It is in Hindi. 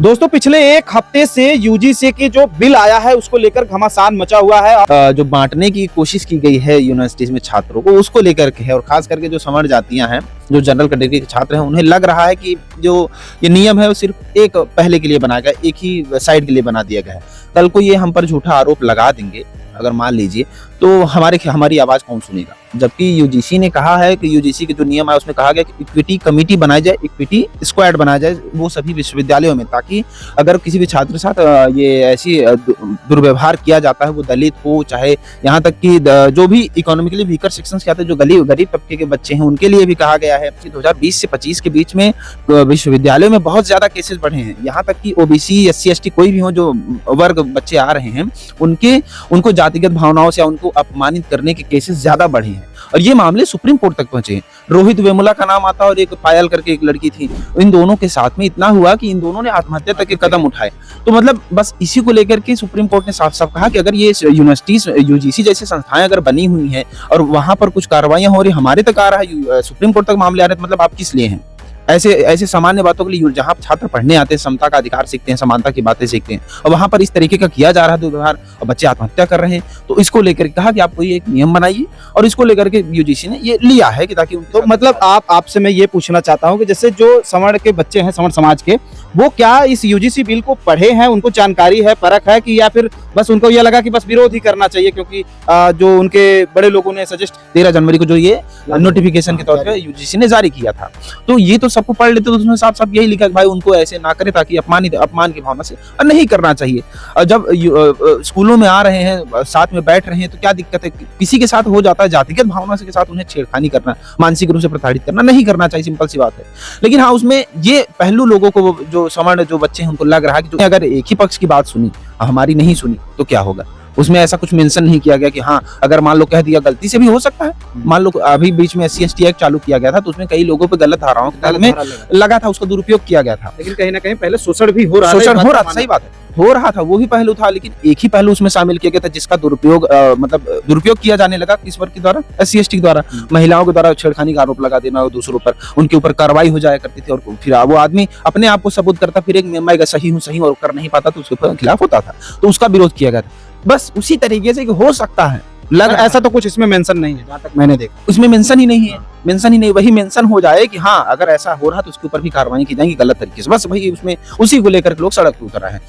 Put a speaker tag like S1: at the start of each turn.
S1: दोस्तों पिछले एक हफ्ते से यूजीसी की जो बिल आया है उसको लेकर घमासान मचा हुआ है।
S2: जो बांटने की कोशिश की गई है यूनिवर्सिटीज में छात्रों को, उसको लेकर के है। और खास करके जो समर जातियां हैं, जो जनरल कैटेगरी के छात्र हैं, उन्हें लग रहा है कि जो ये नियम है वो सिर्फ एक पहले के लिए बनाया गया, एक ही साइड के लिए बना दिया गया है। कल को ये हम पर झूठा आरोप लगा देंगे अगर मान लीजिए, तो हमारी आवाज कौन सुनेगा। जबकि यूजीसी ने कहा है कि यूजीसी के जो नियम है उसमें कहा गया कि इक्विटी कमेटी बनाई जाए, इक्विटी स्क्वाड बनाया जाए वो सभी विश्वविद्यालयों में, ताकि अगर किसी भी छात्र के साथ ये ऐसी दुर्व्यवहार किया जाता है, वो दलित हो चाहे यहाँ तक कि जो भी इकोनॉमिकली वीकर सेक्शन के आते हैं, जो गरीब तबके के बच्चे हैं, उनके लिए भी कहा गया है कि 2020 से 25 के बीच में विश्वविद्यालयों में बहुत ज्यादा केसेस बढ़े हैं। यहाँ तक कि ओबीसी SC ST कोई भी हो, जो वर्ग बच्चे आ रहे हैं, उनको जातिगत भावनाओं से उनको अपमानित करने के केसेस ज्यादा बढ़े हैं। और ये मामले सुप्रीम कोर्ट तक पहुंचे हैं। रोहित वेमुला का नाम आता और एक पायल करके एक लड़की थी, इन दोनों के साथ में इतना हुआ कि इन दोनों ने आत्महत्या तक के कदम उठाए। तो मतलब बस इसी को लेकर के सुप्रीम कोर्ट ने साफ साफ कहा कि अगर ये यूनिवर्सिटीज यूजीसी जैसी संस्थाएं अगर बनी हुई हैं और वहां पर कुछ कार्रवाइयां हो रही, हमारे तक आ रहा है, सुप्रीम कोर्ट तक मामले आ रहे हैं, तो मतलब आप किस लिए हैं? ऐसे सामान्य बातों के लिए जहां छात्र पढ़ने आते हैं, समता का अधिकार सीखते हैं, समानता की बातें सीखते हैं, और वहां पर इस तरीके का किया जा रहा है दुर्व्यवहार और बच्चे आत्महत्या कर रहे हैं, तो इसको लेकर कहा कि आप कोई एक नियम बनाइए। और इसको लेकर के यूजीसी ने ये लिया है कि ताकि
S1: तो मतलब आपसे मैं ये पूछना चाहता हूँ कि जैसे जो सवर्ण के बच्चे हैं, सवर्ण समाज के, वो क्या इस यूजीसी बिल को पढ़े हैं, उनको जानकारी है, परख है, कि या फिर बस उनको ये लगा कि बस विरोध ही करना चाहिए क्योंकि जो उनके बड़े लोगों ने सजेस्ट 13 जनवरी को जो ये नोटिफिकेशन के तौर पे यूजीसी ने जारी किया था, तो ये तो सबको पढ़ लेते, तो उसमें साफ साफ यही लिखा कि भाई उनको ऐसे ना करे, ताकि अपमान की भावना से नहीं करना चाहिए। जब स्कूलों में आ रहे हैं, साथ में बैठ रहे हैं, तो क्या दिक्कत है? किसी के साथ हो जाता है, जातिगत भावना के साथ उन्हें छेड़खानी करना, मानसिक रूप से प्रताड़ित करना नहीं करना चाहिए, सिंपल सी बात है। लेकिन हाँ, उसमें ये पहलू लोगों को, जो सवर्ण जो बच्चे हैं, उनको लग रहा है कि अगर एक ही पक्ष की बात सुनी, हमारी नहीं सुनी, तो क्या होगा। उसमें ऐसा कुछ मेंशन नहीं किया गया कि हाँ, अगर मान लो कह दिया, गलती से भी हो सकता है। मान लो अभी बीच में SC ST एक्ट चालू किया गया था, तो उसमें कई लोगों पे गलत धाराओं के तहत में लगा था, उसका दुरुपयोग किया गया था। लेकिन कहीं ना कहीं पहले शोषण भी हो रहा
S2: था, सही बात है, हो रहा था, वो भी पहलू था। लेकिन एक ही पहलू उसमें शामिल किया गया था जिसका दुरुपयोग किया जाने लगा। किस वर्ग के द्वारा? SC ST के द्वारा, महिलाओं के द्वारा छेड़खानी का आरोप लगा देना दूसरों पर, उनके ऊपर कार्रवाई हो जाया करती थी, और फिर वो आदमी अपने आप को सबूत करता, फिर एक मैं सही हूँ और कर नहीं पाता, तो उसके खिलाफ होता था, तो उसका विरोध किया गया था। बस उसी तरीके से हो सकता है,
S1: ऐसा तो कुछ इसमें मेंशन नहीं है, जहाँ तक मैंने देखा
S2: उसमें मेंशन ही नहीं है। वही मेंशन हो जाए कि हाँ, अगर ऐसा हो रहा तो उसके ऊपर भी कार्रवाई की जाएगी गलत तरीके से। बस वही उसमें उसी को लेकर लोग सड़क पर उतर रहे हैं।